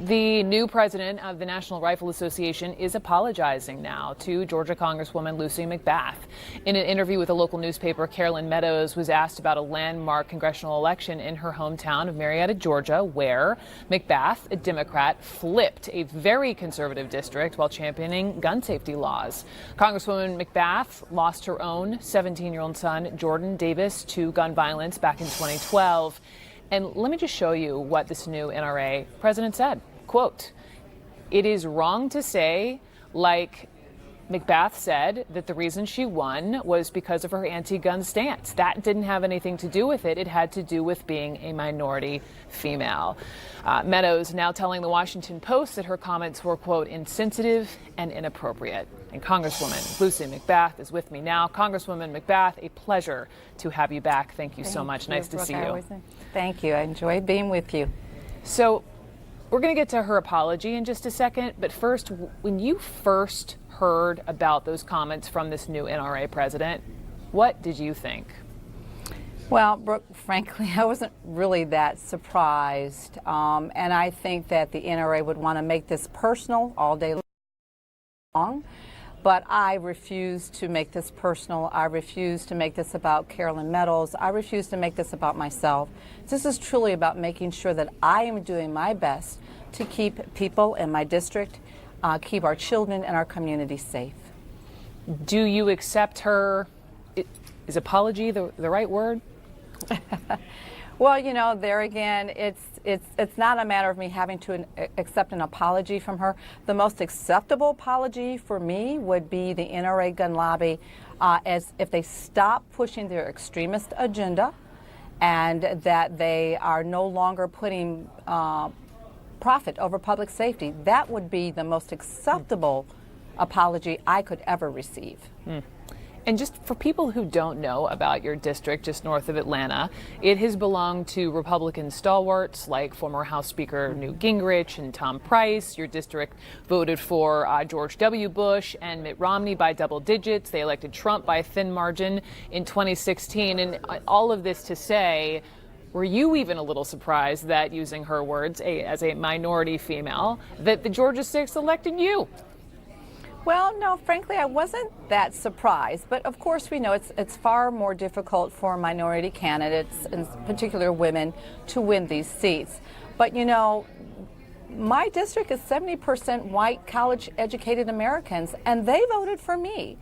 The new president of the National Rifle Association is apologizing now to Georgia Congresswoman Lucy McBath. In an interview with a local newspaper, Carolyn Meadows was asked about a landmark congressional election in her hometown of Marietta, Georgia, where McBath, a Democrat, flipped a very conservative district while championing gun safety laws. Congresswoman McBath lost her own 17-year-old son, Jordan Davis, to gun violence back in 2012. And let me just show you what this new NRA president said. Quote, "It is wrong to say, like McBath said, that the reason she won was because of her anti-gun stance. That didn't have anything to do with it. It had to do with being a minority female." Meadows now telling the Washington Post that her comments were, quote, "insensitive and inappropriate." And Congresswoman Lucy McBath is with me now. Congresswoman McBath, a pleasure to have you back. Thank you so much. Nice to see you. Thank you. I enjoyed being with you. So we're going to get to her apology in just a second. But first, when you first heard about those comments from this new NRA president, what did you think? Well, Brooke, frankly, I wasn't really that surprised. And I think that the NRA would want to make this personal all day long. But I refuse to make this personal. I refuse to make this about Carolyn Meadows. I refuse to make this about myself. This is truly about making sure that I am doing my best to keep people in my district, keep our children and our community safe. Do you accept her? Is apology the right word? Well, you know, there again, it's not a matter of me having to accept an apology from her. The most acceptable apology for me would be the NRA gun lobby, as if they stop pushing their extremist agenda, and that they are no longer putting profit over public safety. That would be the most acceptable apology I could ever receive. And just for people who don't know about your district just north of Atlanta, it has belonged to Republican stalwarts like former House Speaker Newt Gingrich and Tom Price. Your district voted for George W. Bush and Mitt Romney by double digits. They elected Trump by a thin margin in 2016. And all of this to say, were you even a little surprised that, using her words, as a minority female, that the Georgia 6 elected you? Well, no, frankly, I wasn't that surprised. But of course, we know it's far more difficult for minority candidates, in particular women, to win these seats. But, you know, my district is 70% white, college-educated Americans, and they voted for me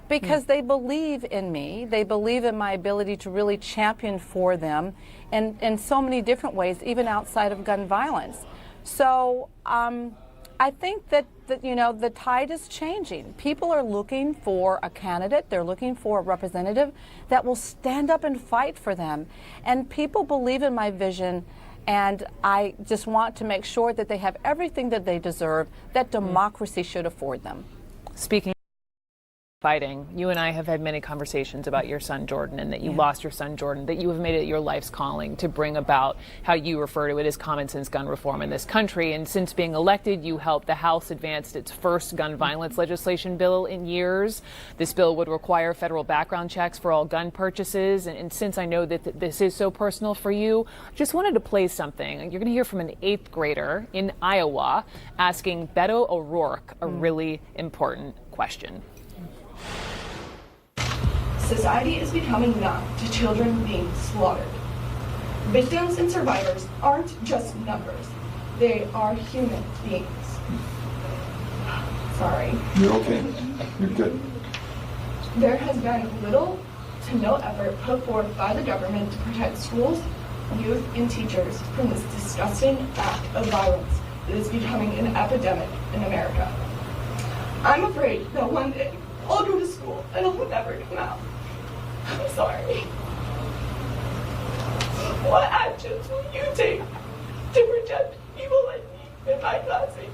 because they believe in me. They believe in my ability to really champion for them in so many different ways, even outside of gun violence. So I think that you know, the tide is changing. People are looking for a candidate. They're looking for a representative that will stand up and fight for them. And people believe in my vision, and I just want to make sure that they have everything that they deserve, that democracy should afford them. Speaking of fighting, you and I have had many conversations about your son Jordan, and that you lost your son Jordan, that you have made it your life's calling to bring about how you refer to it as common sense gun reform in this country. And since being elected, you helped the House advance its first gun violence legislation bill in years. This bill would require federal background checks for all gun purchases. And since I know that this is so personal for you, I just wanted to play something. You're going to hear from an 8th grader in Iowa asking Beto O'Rourke a really important question. Society is becoming numb to children being slaughtered. Victims and survivors aren't just numbers. They are human beings. Sorry. You're okay. You're good. There has been little to no effort put forth by the government to protect schools, youth, and teachers from this disgusting act of violence that is becoming an epidemic in America. I'm afraid that one day I'll go to school and I'll never come out. I'm sorry. What actions will you take to protect people like me and my classmates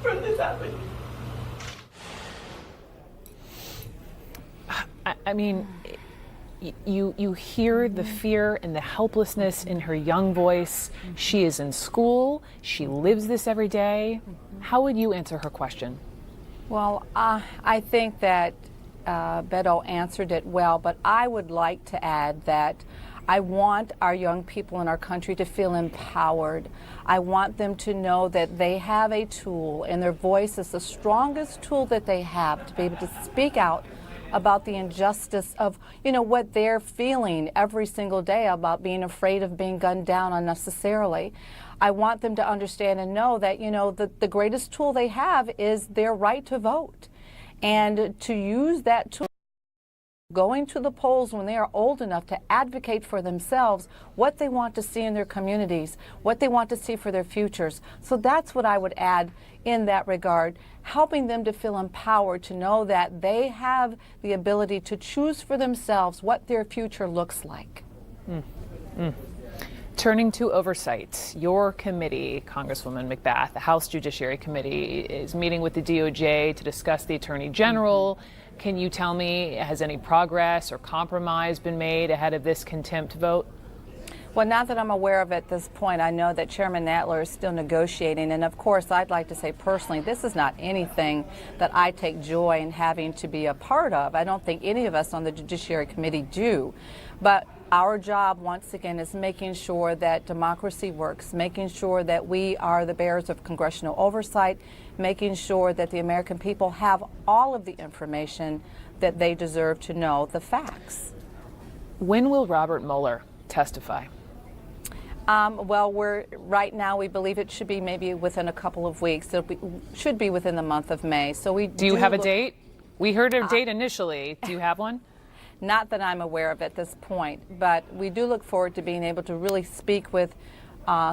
from this happening? I mean, you hear the fear and the helplessness in her young voice. She is in school. She lives this every day. How would you answer her question? Well, I think that Beto answered it well, but I would like to add that I want our young people in our country to feel empowered. I want them to know that they have a tool, and their voice is the strongest tool that they have to be able to speak out about the injustice of, what they're feeling every single day about being afraid of being gunned down unnecessarily. I want them to understand and know that, the greatest tool they have is their right to vote, and to use that tool, going to the polls when they are old enough to advocate for themselves what they want to see in their communities, what they want to see for their futures. So that's what I would add in that regard, helping them to feel empowered, to know that they have the ability to choose for themselves what their future looks like. Turning to oversight, your committee, Congresswoman McBath, the House Judiciary Committee, is meeting with the DOJ to discuss the Attorney General. Can you tell me, has any progress or compromise been made ahead of this contempt vote? Well, not that I'm aware of at this point. I know that Chairman Nadler is still negotiating, and of course, I'd like to say personally, this is not anything that I take joy in having to be a part of. I don't think any of us on the Judiciary Committee do. But our job, once again, is making sure that democracy works, making sure that we are the bearers of congressional oversight, making sure that the American people have all of the information that they deserve to know, the facts. When will Robert Mueller testify? Well, right now we believe it should be maybe within a couple of weeks. It should be within the month of May. So we do you have a date? We heard a date initially. Do you have one? Not that I'm aware of at this point, but we do look forward to being able to really speak with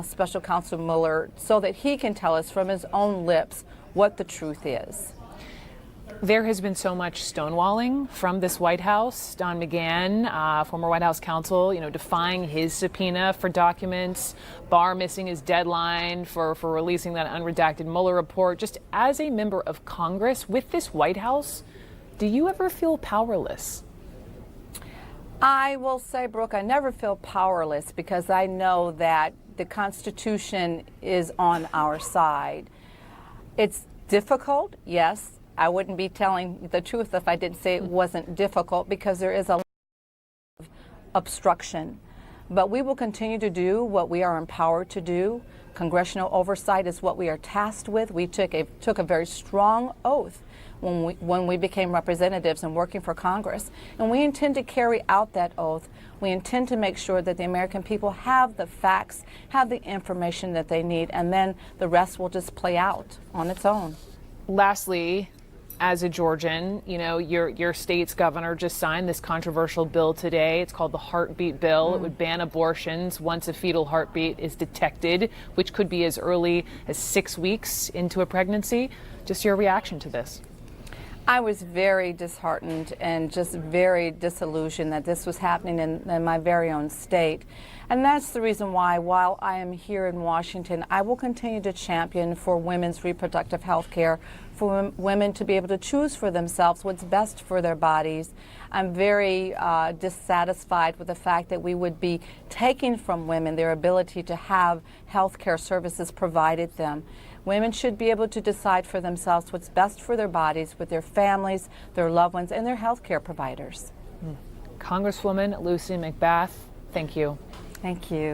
Special Counsel Mueller so that he can tell us from his own lips what the truth is. There has been so much stonewalling from this White House. Don McGahn, former White House counsel, defying his subpoena for documents, Barr missing his deadline for releasing that unredacted Mueller report. Just as a member of Congress with this White House, do you ever feel powerless? I will say, Brooke, I never feel powerless because I know that the Constitution is on our side. It's difficult, yes. I wouldn't be telling the truth if I didn't say it wasn't difficult, because there is a lot of obstruction. But we will continue to do what we are empowered to do. Congressional oversight is what we are tasked with. We took a very strong oath when we became representatives and working for Congress. And we intend to carry out that oath. We intend to make sure that the American people have the facts, have the information that they need, and then the rest will just play out on its own. Lastly, as a Georgian, your state's governor just signed this controversial bill today. It's called the Heartbeat Bill. It would ban abortions once a fetal heartbeat is detected, which could be as early as 6 weeks into a pregnancy. Just your reaction to this? I was very disheartened and just very disillusioned that this was happening in my very own state. And that's the reason why, while I am here in Washington, I will continue to champion for women's reproductive health care, for women to be able to choose for themselves what's best for their bodies. I'm very dissatisfied with the fact that we would be taking from women their ability to have health care services provided them. Women should be able to decide for themselves what's best for their bodies, with their families, their loved ones, and their health care providers. Congresswoman Lucy McBath, thank you. Thank you.